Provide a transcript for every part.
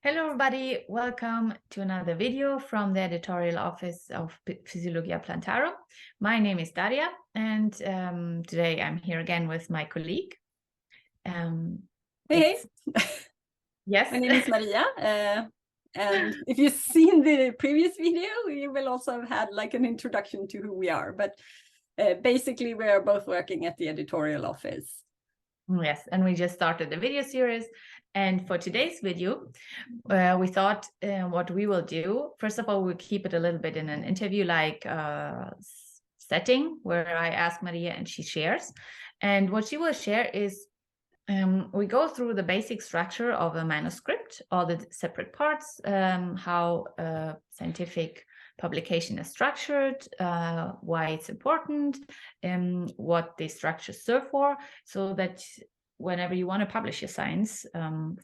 Hello everybody, welcome to another video from the editorial office of Physiologia Plantarum. My name is Daria and today I'm here again with my colleague. Hey. Yes. My name is Maria, and if you've seen the previous video, you will also have had like an introduction to who we are, but basically we are both working at the editorial office. Yes, and we just started the video series, and for today's video we thought what we will do, first of all, we'll keep it a little bit in an interview-like setting where I ask Maria and she shares, and what she will share is we go through the basic structure of a manuscript, all the separate parts, how a scientific publication is structured, why it's important, what the structures serve for, so that whenever you want to publish your science,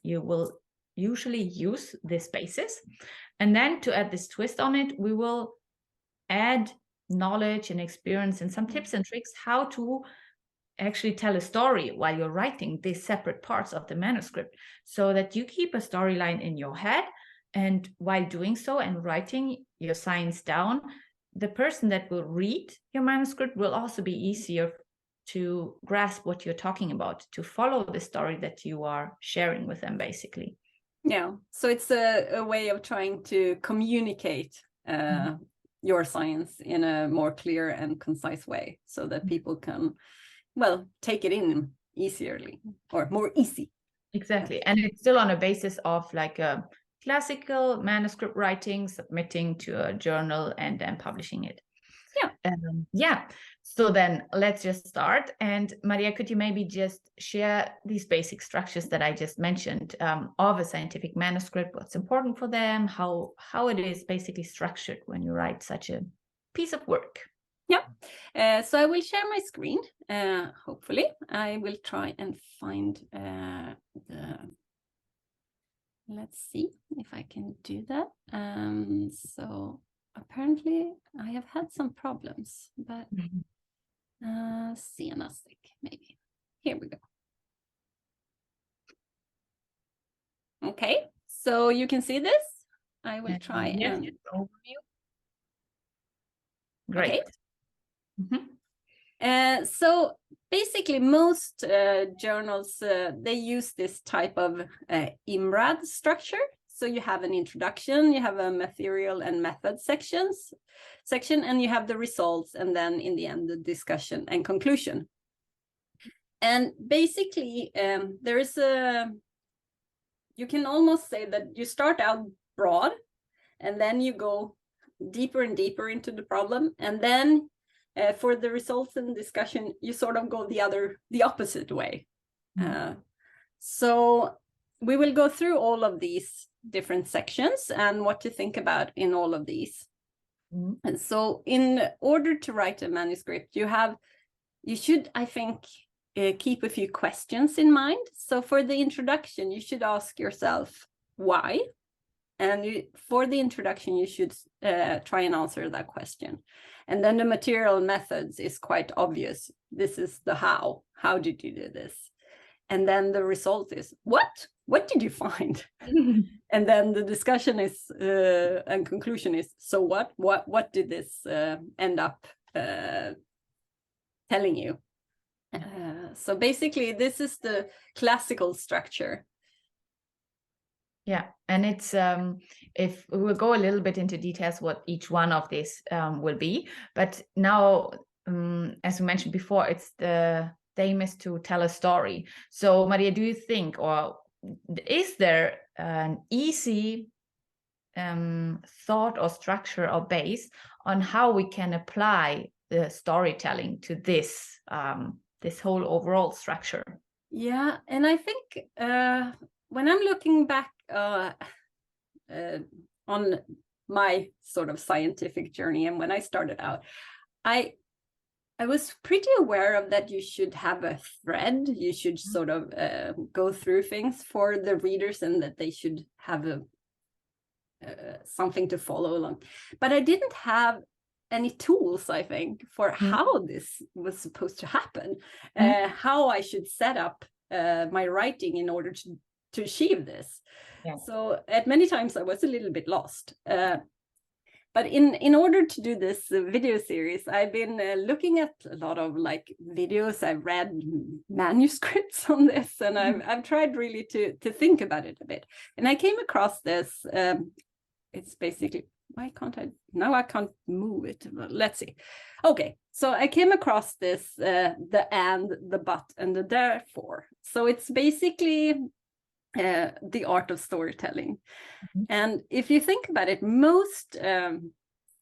you will usually use this basis. And then to add this twist on it, we will add knowledge and experience and some tips and tricks how to actually tell a story while you're writing these separate parts of the manuscript, so that you keep a storyline in your head, and while doing so and writing your science down, the person that will read your manuscript will also be easier to grasp what you're talking about, to follow the story that you are sharing with them, basically. Yeah, so it's a way of trying to communicate your science in a more clear and concise way, so that people can take it in easily or more easy. Exactly. And it's still on a basis of like a classical manuscript writing, submitting to a journal and then publishing it. Yeah. So then let's just start. And Maria, could you maybe just share these basic structures that I just mentioned of a scientific manuscript, what's important for them, how it is basically structured when you write such a piece of work? Yeah, so I will share my screen. Hopefully, I will try and find let's see if I can do that. So apparently I have had some problems, but CNSIC maybe. Here we go. Okay, so you can see this. I will try and overview. Great. Okay. So basically most journals, they use this type of IMRaD structure. So you have an introduction, you have a material and method section, and you have the results, and then in the end, the discussion and conclusion. And basically, there is you can almost say that you start out broad, and then you go deeper and deeper into the problem, and then for the results and discussion, you sort of go the opposite way. So we will go through all of these different sections and what to think about in all of these. And so in order to write a manuscript, you should, I think, keep a few questions in mind. So for the introduction, you should ask yourself why. And for the introduction, you should try and answer that question. And then the material methods is quite obvious. This is the how. How did you do this? And then the result is what? What did you find? And then the discussion is and conclusion is, so what? What did this end up telling you? So basically, this is the classical structure. Yeah, and it's if we'll go a little bit into details what each one of these will be, but now as we mentioned before, it's the aim is to tell a story. So Maria, do you think, or is there an easy thought or structure or base on how we can apply the storytelling to this this whole overall structure? Yeah, and I think when I'm looking back on my sort of scientific journey, and when I started out, I was pretty aware of that you should have a thread. You should sort of go through things for the readers, and that they should have a something to follow along. But I didn't have any tools, I think, for how this was supposed to happen, how I should set up my writing in order to achieve this. Yeah. So at many times I was a little bit lost. But in order to do this video series, I've been looking at a lot of like videos. I've read manuscripts on this, and I've tried really to think about it a bit. And I came across this. It's basically, why can't I? Now I can't move it. Let's see. Okay, so I came across this, the and, the but, and the therefore. So it's basically the art of storytelling. Mm-hmm. And if you think about it, most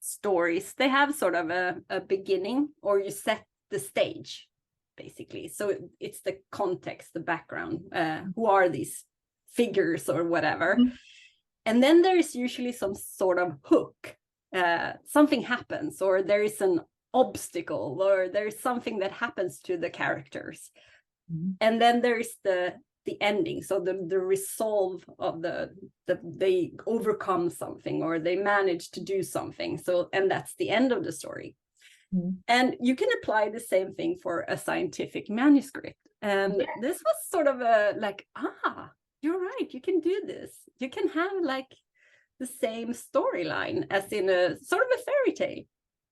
stories, they have sort of a beginning, or you set the stage, basically. So it's the context, the background, who are these figures or whatever. Mm-hmm. And then there is usually some sort of hook. Something happens, or there is an obstacle, or there's something that happens to the characters. Mm-hmm. And then there is the ending, so the resolve of they overcome something, or they manage to do something. So, and that's the end of the story. Mm-hmm. And you can apply the same thing for a scientific manuscript. And this was sort of you're right, you can do this. You can have like the same storyline as in a sort of a fairy tale.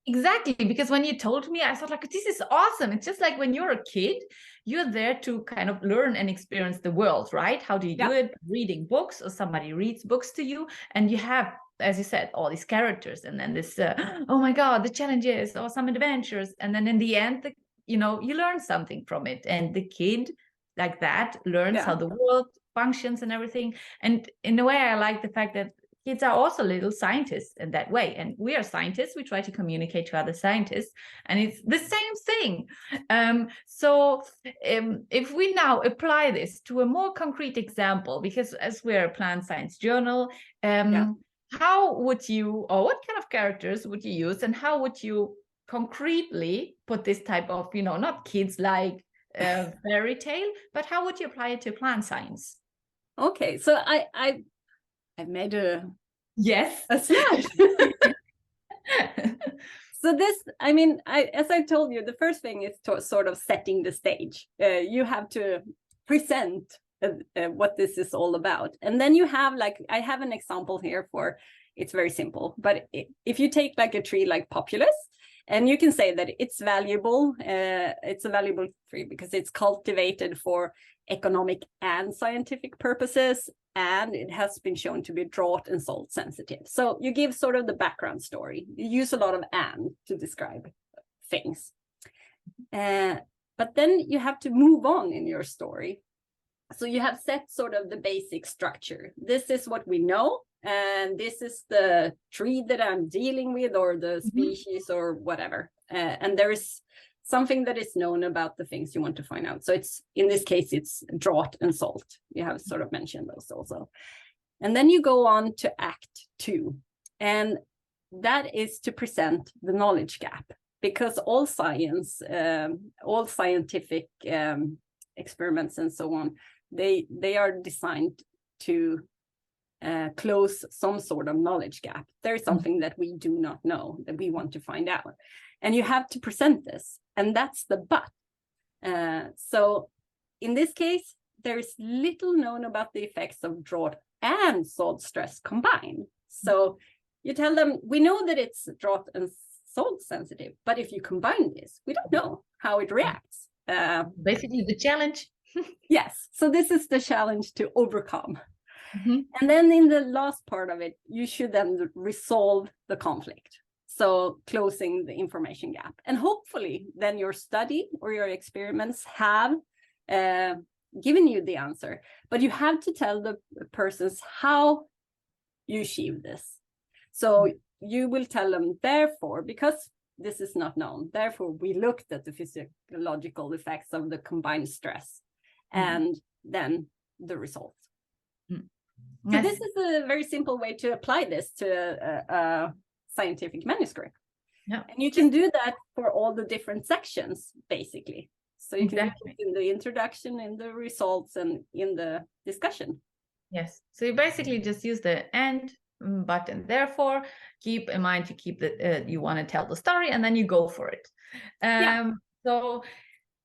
Exactly, because when you told me, I thought like, this is awesome. It's just like when you're a kid, you're there to kind of learn and experience the world, right? How do you do it? Reading books, or somebody reads books to you, and you have, as you said, all these characters, and then this, oh my God, the challenges or some adventures. And then in the end, you learn something from it. And the kid like that learns how the world functions and everything. And in a way, I like the fact that kids are also little scientists in that way. And we are scientists. We try to communicate to other scientists. And it's the same thing. So if we now apply this to a more concrete example, because as we're a plant science journal, how would you, or what kind of characters would you use? And how would you concretely put this type of, not kids like fairy tale, but how would you apply it to plant science? Okay, so I've made a slide. So this, I mean, as I told you, the first thing is to sort of setting the stage. You have to present what this is all about. And then you have I have an example here for, it's very simple, but if you take like a tree like Populus, and you can say that it's valuable, it's a valuable tree because it's cultivated for economic and scientific purposes, and it has been shown to be drought and salt sensitive. So you give sort of the background story. You use a lot of "and" to describe things. But then you have to move on in your story. So you have set sort of the basic structure. This is what we know, and this is the tree that I'm dealing with, or the species, or whatever. And there is something that is known about the things you want to find out. So it's, in this case, it's drought and salt. You have sort of mentioned those also. And then you go on to Act 2. And that is to present the knowledge gap, because all science, all scientific experiments and so on, they are designed to close some sort of knowledge gap. There's something that we do not know that we want to find out. And you have to present this, and that's the but. So in this case, there is little known about the effects of drought and salt stress combined. So you tell them, we know that it's drought and salt sensitive, but if you combine this, we don't know how it reacts. Basically the challenge. Yes, so this is the challenge to overcome. And then in the last part of it, you should then resolve the conflict. So closing the information gap. And hopefully then your study or your experiments have given you the answer. But you have to tell the persons how you achieve this. So you will tell them, therefore, because this is not known, therefore we looked at the physiological effects of the combined stress, and then the results. So this is a very simple way to apply this to a scientific manuscript. And you can do that for all the different sections, basically. So you can do it in the introduction, in the results, and in the discussion. Yes. So you basically just use the and, but, and therefore. Keep in mind to keep the you want to tell the story, and then you go for it. So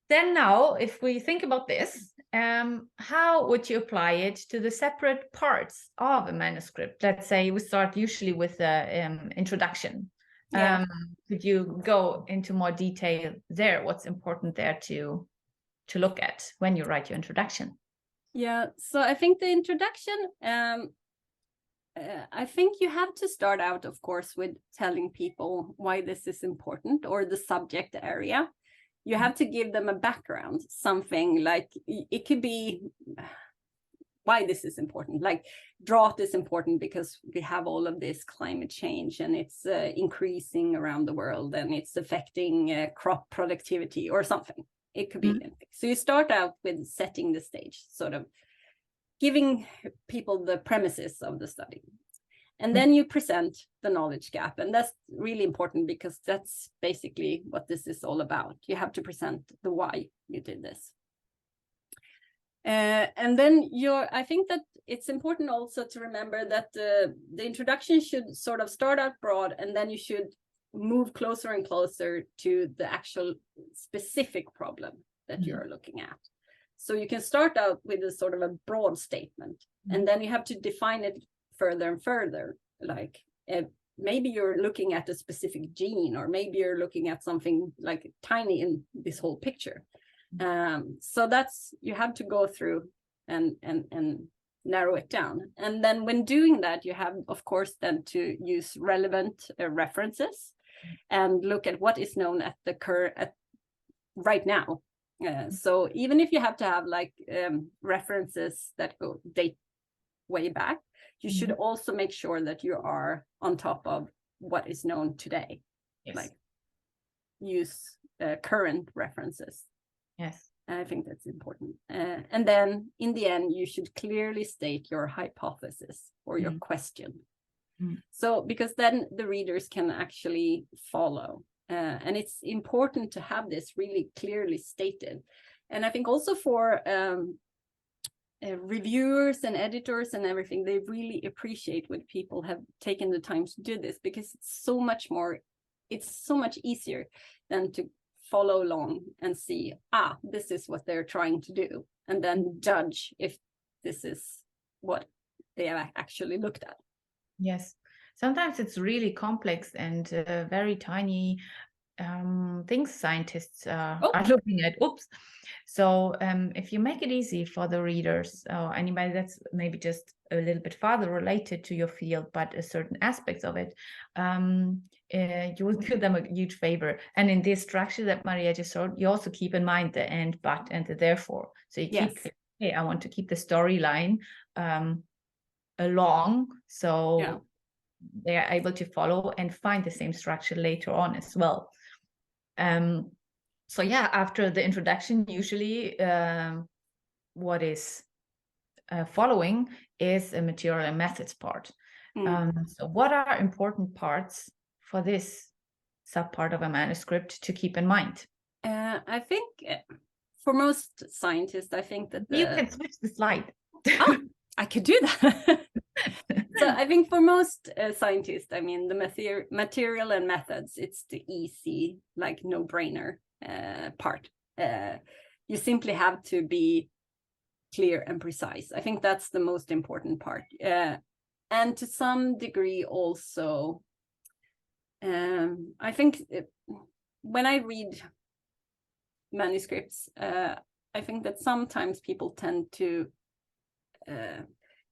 then now, if we think about this, how would you apply it to the separate parts of a manuscript? Let's say we start usually with the introduction. Yeah. Could you go into more detail there? What's important there to look at when you write your introduction? Yeah, so I think the introduction, I think you have to start out, of course, with telling people why this is important, or the subject area. You have to give them a background, something like, it could be why this is important. Like, drought is important because we have all of this climate change, and it's increasing around the world, and it's affecting crop productivity or something. It could be anything. So you start out with setting the stage, sort of giving people the premises of the study. And then you present the knowledge gap. And that's really important, because that's basically what this is all about. You have to present the why you did this. And then I think that it's important also to remember that the introduction should sort of start out broad, and then you should move closer and closer to the actual specific problem that you're looking at. So you can start out with a sort of a broad statement, and then you have to define it further and further. Like, maybe you're looking at a specific gene, or maybe you're looking at something like tiny in this whole picture. So that's, you have to go through and narrow it down. And then when doing that, you have, of course, then to use relevant references and look at what is known at the right now. So even if you have to have like references that date way back, you should also make sure that you are on top of what is known today. Yes. Like, use current references. Yes. I think that's important. And then in the end, you should clearly state your hypothesis or your question. So, because then the readers can actually follow. And it's important to have this really clearly stated. And I think also for reviewers and editors and everything, they really appreciate when people have taken the time to do this, because it's so much easier than to follow along and see, this is what they're trying to do, and then judge if this is what they have actually looked at. Yes, sometimes it's really complex and very tiny things scientists are looking at. So if you make it easy for the readers, or anybody that's maybe just a little bit farther related to your field, but a certain aspects of it, you will do them a huge favor. And in this structure that Maria just showed, you also keep in mind the and, but, and the therefore. So you keep, hey, I want to keep the storyline along, so they are able to follow and find the same structure later on as well. So yeah, after the introduction, usually what is following is a material and methods part. So what are important parts for this subpart of a manuscript to keep in mind? I think for most scientists, I think that you can switch the slide. I could do that. So I think for most scientists, I mean, the material and methods, it's the easy, like, no-brainer part. You simply have to be clear and precise. I think that's the most important part. And to some degree also, I think when I read manuscripts, I think that sometimes people tend to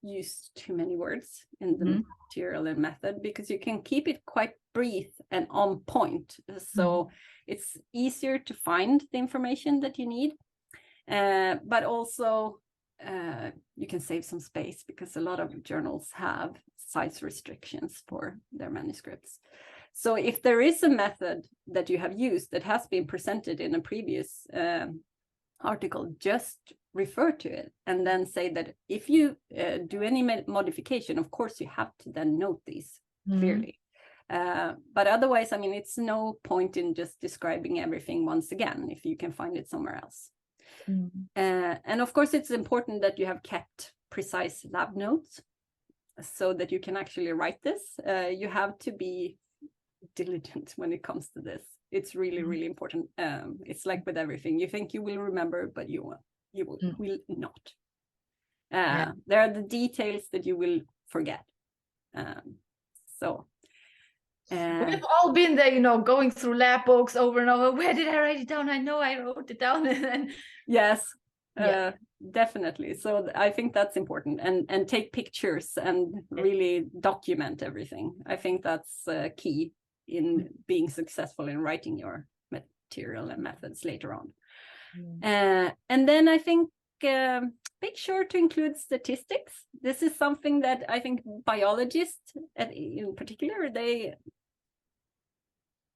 use too many words in the material and method, because you can keep it quite brief and on point. So it's easier to find the information that you need, but also you can save some space, because a lot of journals have size restrictions for their manuscripts. So if there is a method that you have used that has been presented in a previous article, just refer to it, and then say that if you do any modification, of course you have to then note these clearly. But otherwise, I mean, it's no point in just describing everything once again if you can find it somewhere else. And of course, it's important that you have kept precise lab notes so that you can actually write this. You have to be diligent when it comes to this. It's really, really important. It's like with everything. You think you will remember, but you won't. you will not. Yeah. There are the details that you will forget. We've all been there, you know, going through lab books over and over. Where did I write it down? I know I wrote it down. And yes, yeah, definitely. So I think that's important, and take pictures and really document everything. I think that's key in being successful in writing your material and methods later on. And then I think make sure to include statistics. This is something that I think biologists in particular, they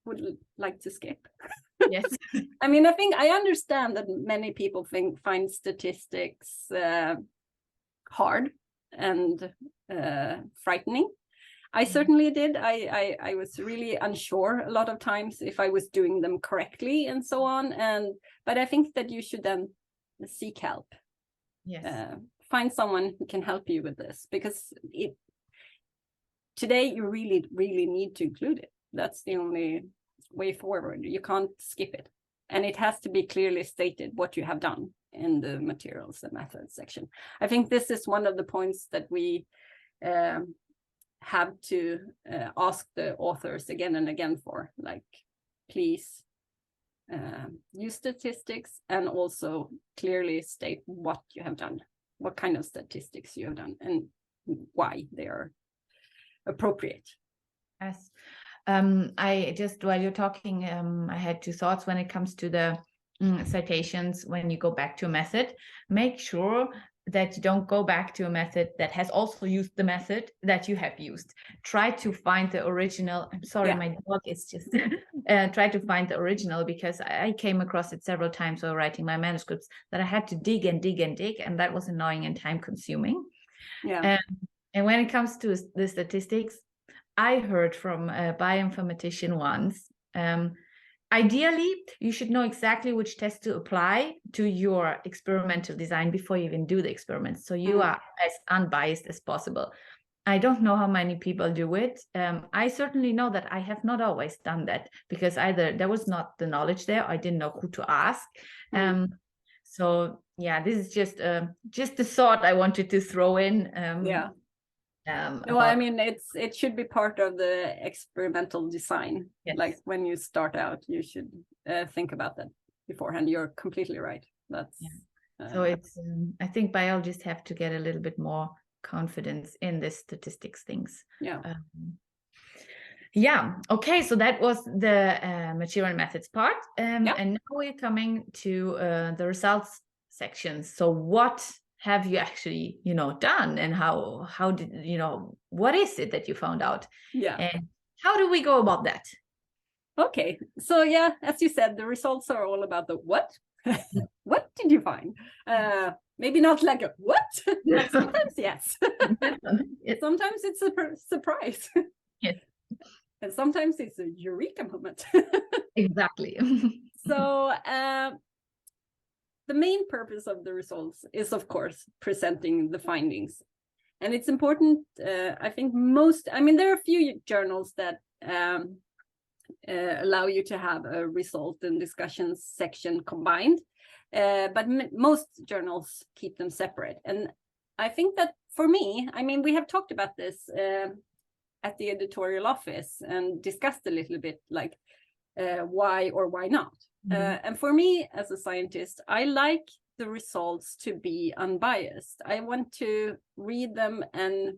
would like to skip. yes. I mean, I think I understand that many people find statistics hard and frightening. I certainly did. I was really unsure a lot of times if I was doing them correctly and so on. But I think that you should then seek help. Yes. Find someone who can help you with this, because today you really, really need to include it. That's the only way forward. You can't skip it. And it has to be clearly stated what you have done in the materials and methods section. I think this is one of the points that we have to ask the authors again and again for, like, please use statistics and also clearly state what you have done, what kind of statistics you have done, and why they are appropriate. Yes. I just, while you're talking, I had two thoughts when it comes to the citations. When you go back to a method, make sure that you don't go back to a method that has also used the method that you have used. Try to find the original. I'm sorry, my dog is just try to find the original, because I came across it several times while writing my manuscripts, that I had to dig and dig and dig, and that was annoying and time consuming. And when it comes to the statistics, I heard from a bioinformatician once, ideally, you should know exactly which test to apply to your experimental design before you even do the experiment, so you are as unbiased as possible. I don't know how many people do it. I certainly know that I have not always done that, because either there was not the knowledge there, or I didn't know who to ask. So yeah, this is just the thought I wanted to throw in. No, I mean, it should be part of the experimental design. Yes. Like when you start out, you should think about that beforehand. You're completely right. That's so it's I think biologists have to get a little bit more confidence in the statistics things. Okay, so that was the material methods part, and now we're coming to the results section. So what have you actually, you know, done, and how did, you know, what is it that you found out, and how do we go about that? Okay, so as you said, the results are all about the what. What did you find? Maybe not like a what, but sometimes yes. Sometimes it's a surprise. Yes. And sometimes it's a eureka moment. Exactly. So the main purpose of the results is, of course, presenting the findings. And it's important, I think there are a few journals that allow you to have a result and discussion section combined, but most journals keep them separate. And I think that for me, we have talked about this at the editorial office and discussed a little bit, like why or why not. And for me as a scientist, I like the results to be unbiased. I want to read them and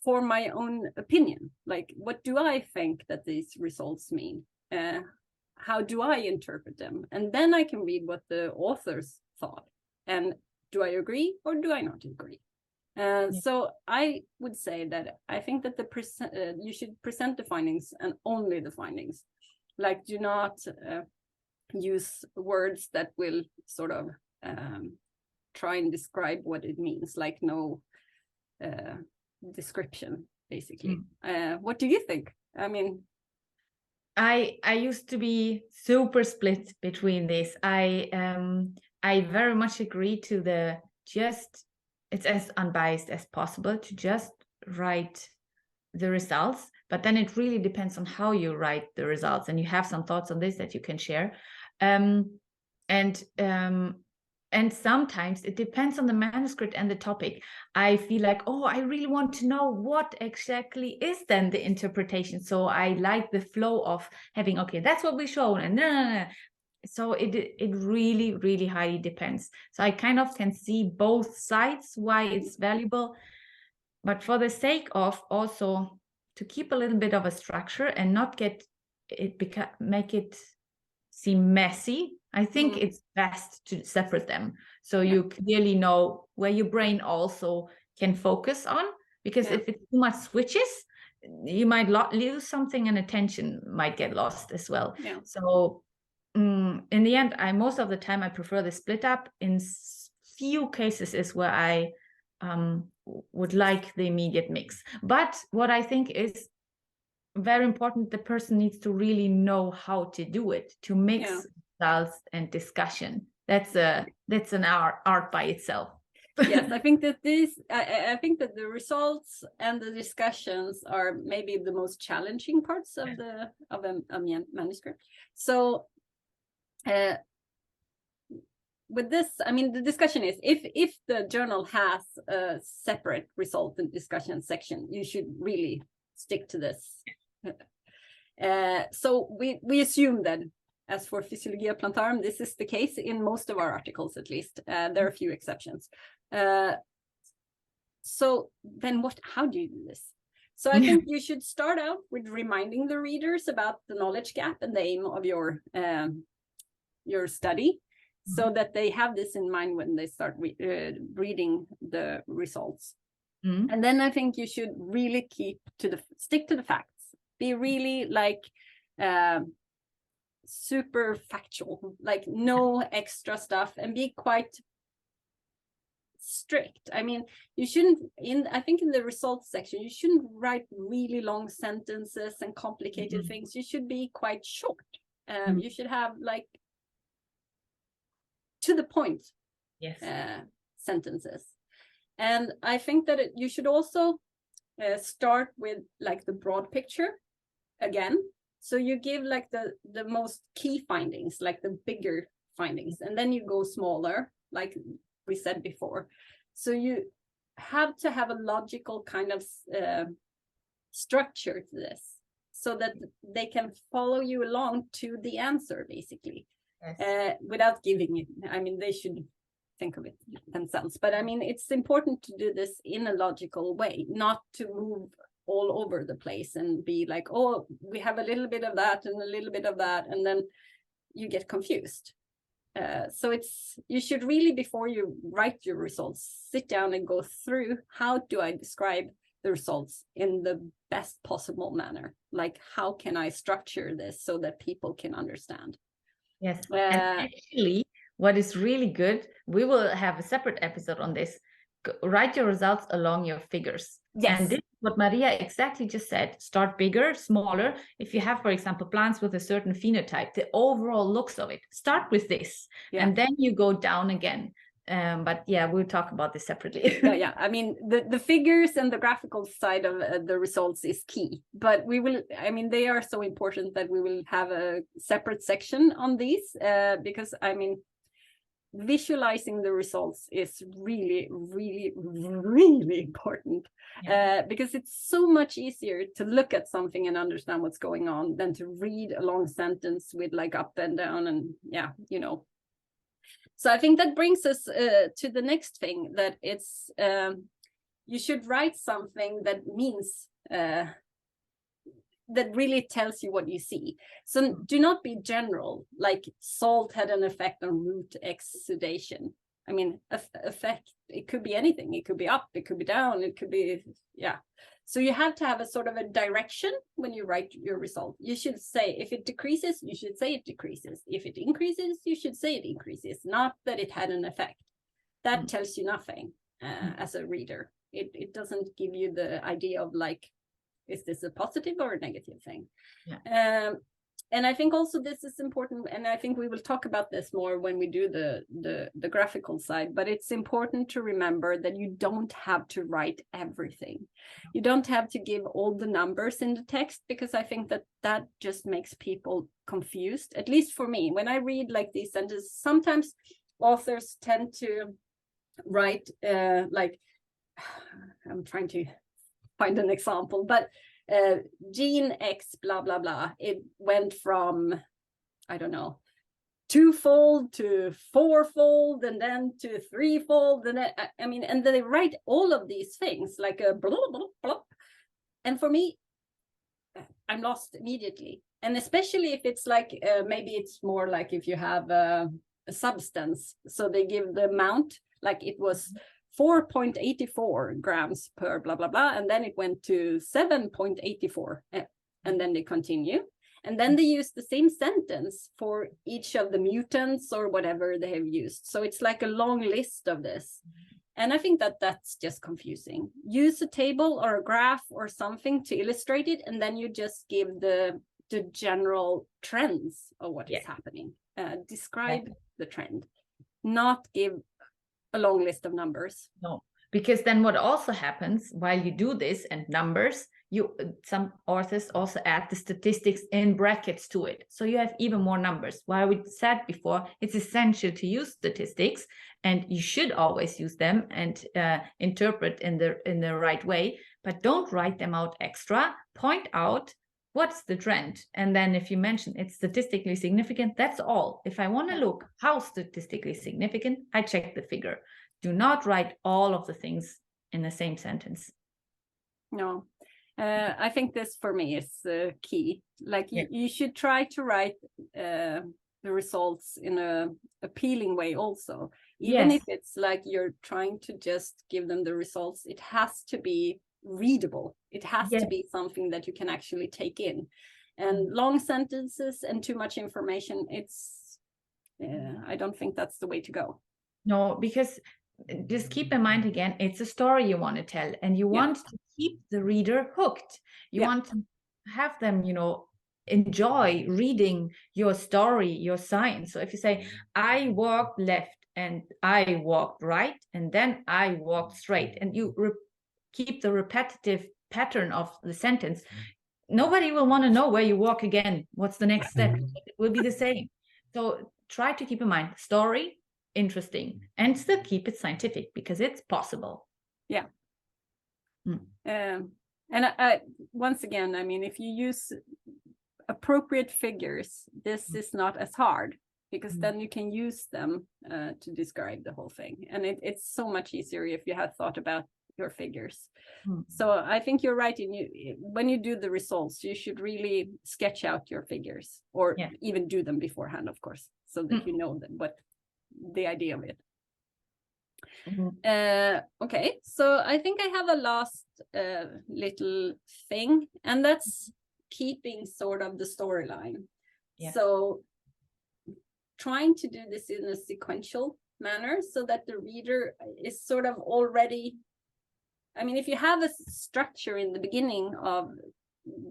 form my own opinion. Like, what do I think that these results mean? How do I interpret them? And then I can read what the authors thought. And do I agree or do I not agree? So I would say that I think that you should present the findings and only the findings. Like, do not use words that will sort of try and describe what it means, like no description, basically. What do you think? I used to be super split between this. I very much agree to the it's as unbiased as possible to just write the results, but then it really depends on how you write the results, and you have some thoughts on this that you can share. And sometimes it depends on the manuscript and the topic. I feel like, oh, I really want to know what exactly is then the interpretation. So I like the flow of having, okay, that's what we show, and so it really, really highly depends. So I kind of can see both sides why it's valuable, but for the sake of also to keep a little bit of a structure and not make it seem messy, I think it's best to separate them. So you clearly know where your brain also can focus on, because if it's too much switches, you might lose something and attention might get lost as well. So in the end, most of the time I prefer the split up. In few cases is where I would like the immediate mix. But what I think is very important, the person needs to really know how to do it, to mix results and discussion. That's an art by itself. Yes, I think that I think that the results and the discussions are maybe the most challenging parts of a manuscript. So with this, I mean, the discussion is, if the journal has a separate result and discussion section, you should really stick to this. So we assume that, as for Physiologia Plantarum, this is the case in most of our articles, at least. There are a few exceptions. So then how do you do this? So I think you should start out with reminding the readers about the knowledge gap and the aim of your study, so that they have this in mind when they start reading the results. And then I think you should really stick to the facts. Be really like super factual, like no extra stuff, and be quite strict. I mean, you shouldn't, I think in the results section, you shouldn't write really long sentences and complicated things. You should be quite short. You should have like to the point sentences. And I think that you should also start with like the broad picture again. So you give like the most key findings, like the bigger findings, and then you go smaller, like we said before. So you have to have a logical kind of structure to this, so that they can follow you along to the answer, basically, without giving it. I mean, they should think of it themselves, but I mean, it's important to do this in a logical way, not to move all over the place and be like, oh, we have a little bit of that and a little bit of that, and then you get confused. So you should really, before you write your results, sit down and go through, how do I describe the results in the best possible manner? Like, how can I structure this so that people can understand? Yes, and actually, what is really good, we will have a separate episode on this. Write your results along your figures. Yes. And this is what Maria exactly just said. Start bigger, smaller. If you have, for example, plants with a certain phenotype, the overall looks of it, start with this. And then you go down again. But yeah, we'll talk about this separately. Yeah. I mean, the figures and the graphical side of the results is key. But we will, I mean, they are so important that we will have a separate section on these, because, I mean, visualizing the results is really, really, really important, because it's so much easier to look at something and understand what's going on than to read a long sentence with like up and down and you know. So I think that brings us to the next thing, that it's you should write something that means that really tells you what you see. So do not be general, like salt had an effect on root exudation. I mean, effect, it could be anything. It could be up, it could be down, it could be, So you have to have a sort of a direction when you write your result. You should say, if it decreases, you should say it decreases. If it increases, you should say it increases, not that it had an effect. That tells you nothing as a reader. It doesn't give you the idea of like, is this a positive or a negative thing? And I think also this is important, and I think we will talk about this more when we do the graphical side, but it's important to remember that you don't have to write everything. You don't have to give all the numbers in the text, because I think that just makes people confused, at least for me. When I read like these sentences, sometimes authors tend to write like, I'm trying to find an example, but gene X blah blah blah, it went from, I don't know, 2-fold to 4-fold and then to 3-fold, and I mean, and then they write all of these things like a blah blah blah, and for me, I'm lost immediately. And especially if it's like maybe it's more like if you have a substance, so they give the amount, like it was 4.84 grams per blah blah blah, and then it went to 7.84, and then they continue, and then they use the same sentence for each of the mutants or whatever they have used. So it's like a long list of this, and I think that that's just confusing. Use a table or a graph or something to illustrate it, and then you just give the general trends of what is happening. Describe the trend, not give a long list of numbers. No, because then what also happens while you do this and numbers, some authors also add the statistics in brackets to it, so you have even more numbers. While we said before, it's essential to use statistics, and you should always use them and interpret in the right way, but don't write them out extra. Point out what's the trend, and then if you mention it's statistically significant, that's all. If I want to look how statistically significant, I check the figure. Do not write all of the things in the same sentence. No, I think this for me is key. Like you should try to write the results in a appealing way also. Even if it's like you're trying to just give them the results, it has to be readable. It has to be something that you can actually take in. And long sentences and too much information, it's I don't think that's the way to go. No, because just keep in mind again, it's a story you want to tell, and you want to keep the reader hooked. You want to have them, enjoy reading your story, your science. So if you say, I walked left and I walked right and then I walked straight, and you keep the repetitive pattern of the sentence, nobody will want to know where you walk again. What's the next step? It will be the same. So try to keep in mind story, interesting, and still keep it scientific, because it's possible. And I, once again, I mean, if you use appropriate figures, this is not as hard, because then you can use them to describe the whole thing, and it's so much easier if you have thought about your figures. So I think you're right. When you do the results, you should really sketch out your figures, or even do them beforehand, of course, so that you know what the idea of it. Okay, so I think I have a last little thing, and that's keeping sort of the storyline. So trying to do this in a sequential manner, so that the reader is sort of already, I mean, if you have a structure in the beginning of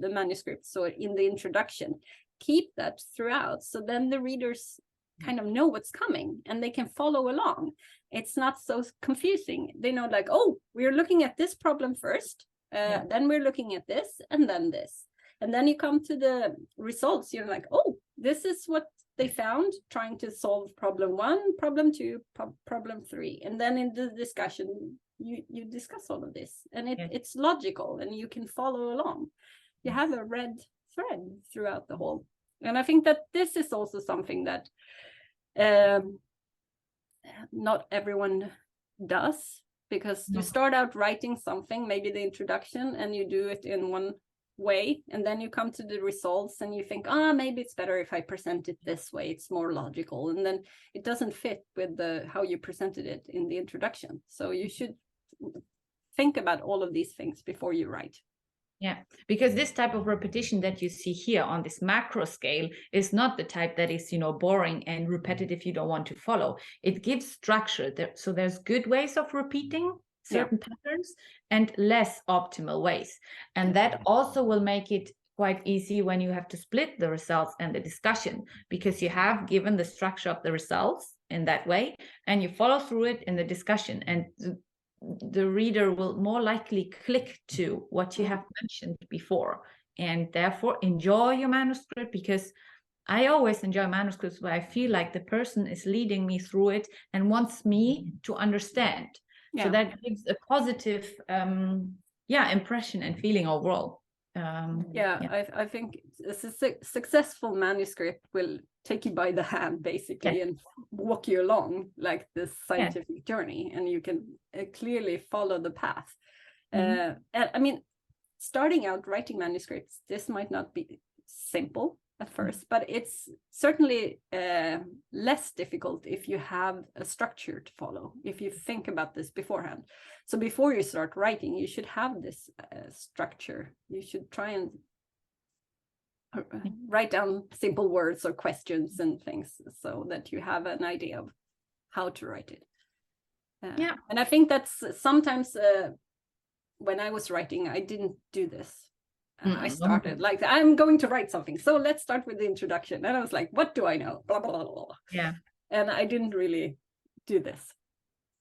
the manuscript, so in the introduction, keep that throughout, so then the readers kind of know what's coming and they can follow along. It's not so confusing. They know, like, oh, we're looking at this problem first, then we're looking at this, and then this. And then you come to the results, you're like, oh, this is what they found trying to solve problem 1, problem 2, problem 3. And then in the discussion, you discuss all of this, and it's logical, and you can follow along. You have a red thread throughout the whole. And I think that this is also something that not everyone does, because you start out writing something, maybe the introduction, and you do it in one way, and then you come to the results and you think, maybe it's better if I present it this way, it's more logical, and then it doesn't fit with how you presented it in the introduction. So you should think about all of these things before you write. Yeah, because this type of repetition that you see here on this macro scale is not the type that is, boring and repetitive you don't want to follow. It gives structure. So there's good ways of repeating certain patterns and less optimal ways. And that also will make it quite easy when you have to split the results and the discussion, because you have given the structure of the results in that way, and you follow through it in the discussion, and the reader will more likely click to what you have mentioned before, and therefore enjoy your manuscript, because I always enjoy manuscripts where I feel like the person is leading me through it and wants me to understand. So that gives a positive impression and feeling overall. I think a successful manuscript will take you by the hand, basically, and walk you along like this scientific journey, and you can clearly follow the path. And I mean, starting out writing manuscripts, this might not be simple at first, but it's certainly less difficult if you have a structure to follow, if you think about this beforehand. So before you start writing, you should have this structure. You should try and write down simple words or questions and things so that you have an idea of how to write it. And I think that's sometimes when I was writing, I didn't do this. I started like, I'm going to write something, so let's start with the introduction. And I was like, what do I know? Blah, blah, blah, blah. And I didn't really do this.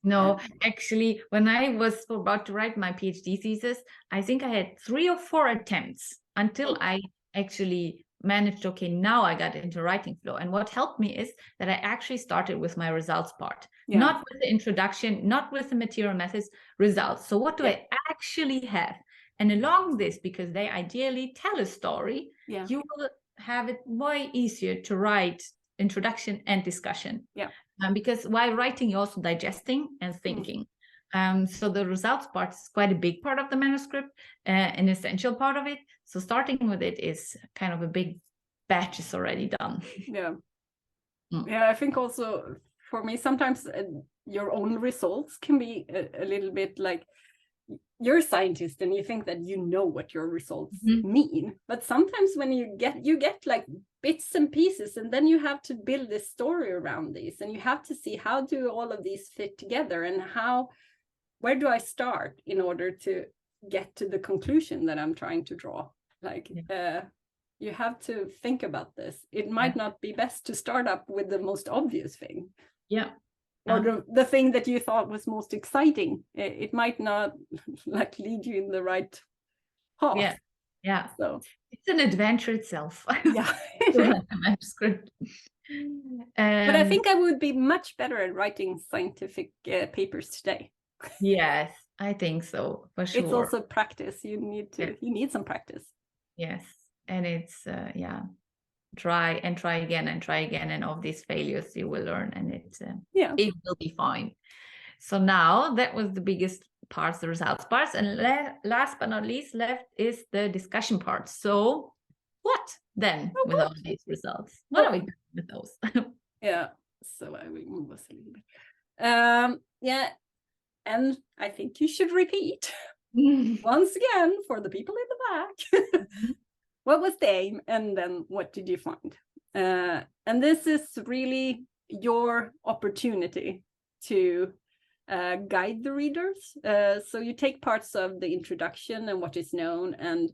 No, actually, when I was about to write my PhD thesis, I think I had 3 or 4 attempts until I actually managed, okay, now I got into writing flow. And what helped me is that I actually started with my results part, not with the introduction, not with the material methods, results. So what do I actually have? And along this, because they ideally tell a story, you will have it way easier to write introduction and discussion. Because while writing, you're also digesting and thinking. So the results part is quite a big part of the manuscript, an essential part of it. So starting with it is kind of a big batch is already done. I think also for me, sometimes your own results can be a little bit like, you're a scientist and you think that you know what your results mean, but sometimes when you get like bits and pieces, and then you have to build this story around these, and you have to see how do all of these fit together, and where do I start in order to get to the conclusion that I'm trying to draw. Like you have to think about this. It might not be best to start up with the most obvious thing. Or the thing that you thought was most exciting. It might not like lead you in the right path. So it's an adventure itself. Manuscript. But I think I would be much better at writing scientific papers today. Yes, I think so, for sure. It's also practice. You need some practice. Yes, and it's try and try again and try again, and of these failures you will learn, and it will be fine. So now that was the biggest parts, the results parts, and last but not least left is the discussion part. So what then with all these results? What are we doing with those? So I will move us a little bit. And I think you should repeat once again for the people in the back. What was the aim, and then what did you find? And this is really your opportunity to guide the readers. So you take parts of the introduction and what is known and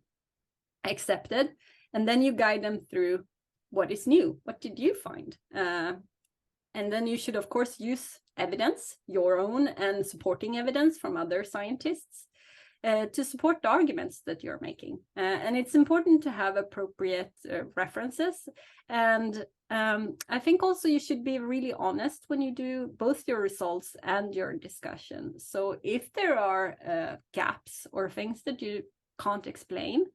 accepted, and then you guide them through what is new. What did you find? And then you should, of course, use evidence, your own and supporting evidence from other scientists, to support the arguments that you're making. And it's important to have appropriate references. And I think also you should be really honest when you do both your results and your discussion. So if there are gaps or things that you can't explain,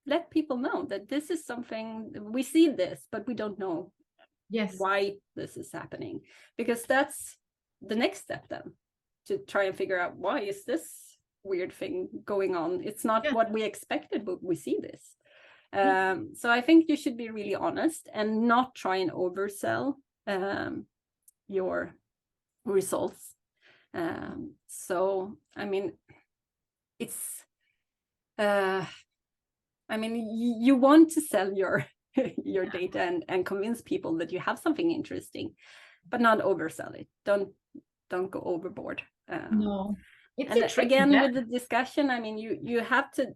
let people know that this is something, we see this, but we don't know why this is happening. Because that's the next step then, to try and figure out, why is this weird thing going on? It's not what we expected, but we see this. So I think you should be really honest and not try and oversell your results. So I mean, it's you want to sell your data and convince people that you have something interesting, but not oversell it. Don't go overboard. No. And again, with the discussion, I mean, you have to,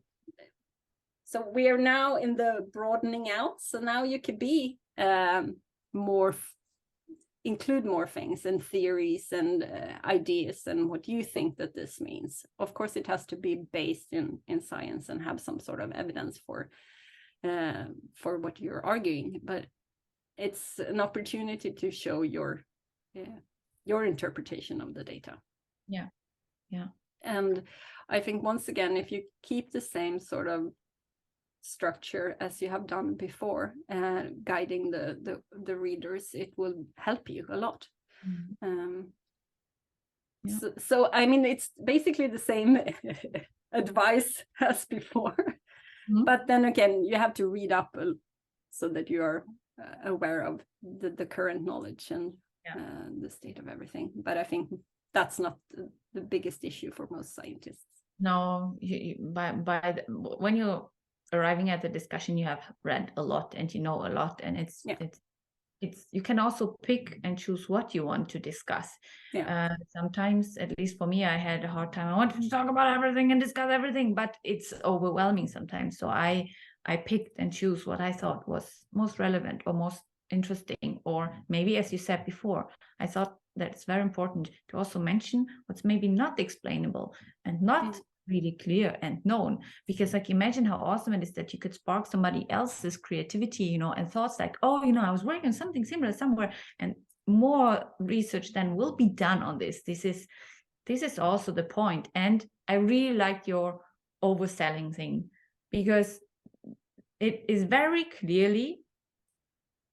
So we are now in the broadening out. So now you could be include more things and theories and ideas and what you think that this means. Of course, it has to be based in science and have some sort of evidence for what you're arguing. But it's an opportunity to show your interpretation of the data. Yeah. And I think once again, if you keep the same sort of structure as you have done before, guiding the readers, it will help you a lot. So I mean, it's basically the same advice as before, but then again, you have to read up so that you are aware of the current knowledge and the state of everything. But I think that's not the biggest issue for most scientists. No, when you're arriving at the discussion, you have read a lot and you know a lot, and it's you can also pick and choose what you want to discuss. Sometimes, at least for me, I had a hard time. I wanted to talk about everything and discuss everything, but it's overwhelming sometimes. So I picked and choose what I thought was most relevant or most interesting, or maybe, as you said before, I thought that it's very important to also mention what's maybe not explainable and not really clear and known, because like, imagine how awesome it is that you could spark somebody else's creativity, you know, and thoughts like, oh, you know, I was working on something similar somewhere, and more research then will be done on this. This is also the point. And I really liked your overselling thing, because it is very clear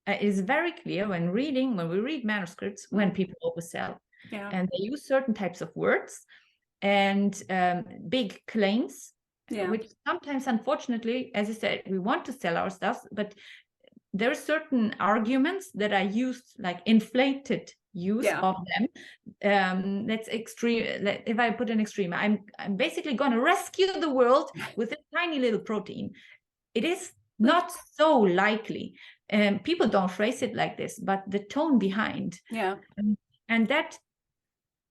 when we read manuscripts, when people oversell, and they use certain types of words and big claims, which sometimes, unfortunately, as I said, we want to sell our stuff, but there are certain arguments that are used, like inflated use of them. That's extreme. If I put an extreme, I'm basically going to rescue the world with a tiny little protein. It is not so likely. People don't phrase it like this, but the tone behind, and that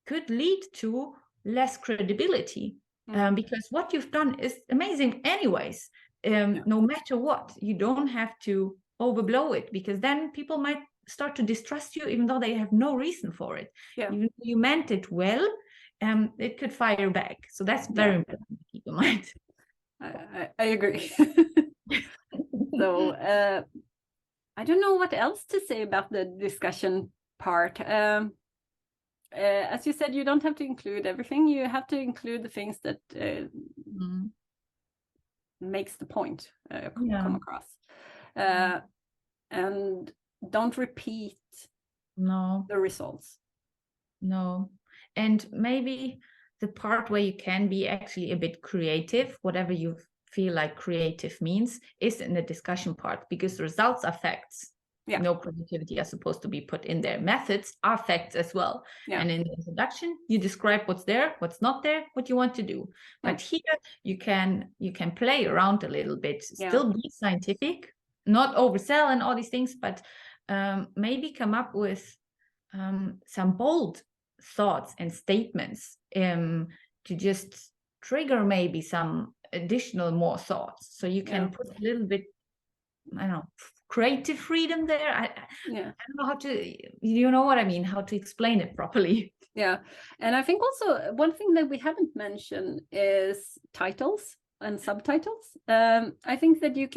could lead to less credibility, because what you've done is amazing anyways. No matter what, you don't have to overblow it, because then people might start to distrust you, even though they have no reason for it. Even though you meant it well, it could fire back. So that's very important to keep in mind. I agree. So I don't know what else to say about the discussion part. As you said, you don't have to include everything. You have to include the things that makes the point come across. And don't repeat the results. No. And maybe the part where you can be actually a bit creative, whatever you feel like creative means, is in the discussion part, because results are facts. No creativity are supposed to be put in there. Methods are facts as well. And in the introduction, you describe what's there, what's not there, what you want to do. But here you can play around a little bit, still be scientific, not oversell and all these things, but maybe come up with some bold thoughts and statements to just trigger maybe some additional more thoughts. So you can put a little bit, I don't know, creative freedom there. I don't know how to, you know what I mean, how to explain it properly. And I think also one thing that we haven't mentioned is titles and subtitles. I think that you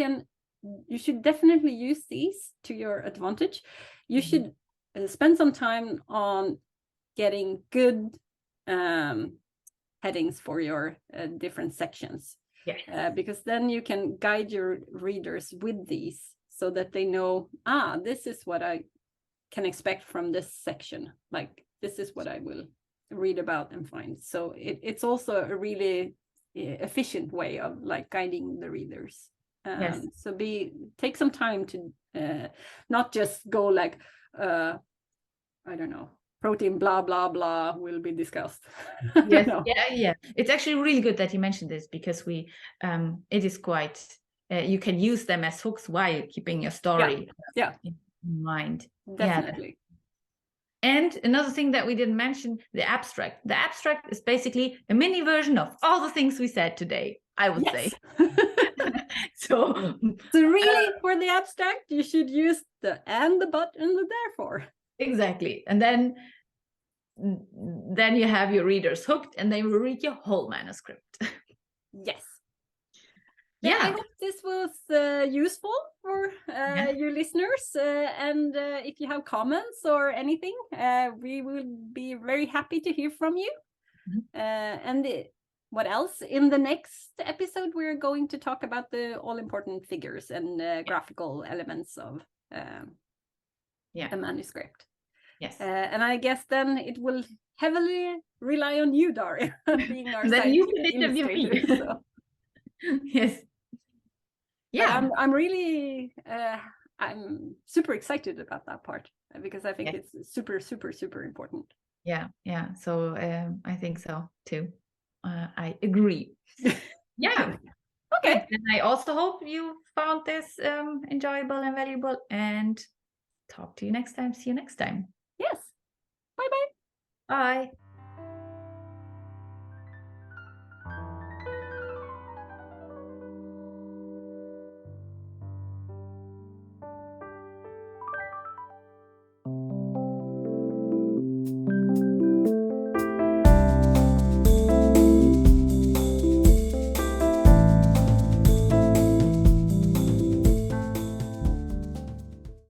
should definitely use these to your advantage. You should spend some time on getting good headings for your different sections. Because then you can guide your readers with these, so that they know, this is what I can expect from this section. Like, this is what I will read about and find. So it's also a really efficient way of like guiding the readers. So take some time to not just go like, I don't know, protein blah blah blah will be discussed. It's actually really good that you mentioned this, because we it is quite you can use them as hooks while keeping your story in mind. Definitely. And another thing that we didn't mention, the abstract. The abstract is basically a mini version of all the things we said today, I would say. So really, for the abstract, you should use the and, the but, and the therefore. Exactly. And then you have your readers hooked and they will read your whole manuscript. Yes. Yeah. I hope this was useful for your listeners. And if you have comments or anything, we will be very happy to hear from you. What else? In the next episode, we're going to talk about the all-important figures and graphical elements of the manuscript. Yes. And I guess then it will heavily rely on you, Daria, being our scientific illustrator. So. Yes. Yeah. But I'm really I'm super excited about that part because I think it's super, super, super important. Yeah. So I think so too. I agree. Yeah. Okay. And I also hope you found this enjoyable and valuable, and talk to you next time. See you next time. Yes. Bye-bye. Bye.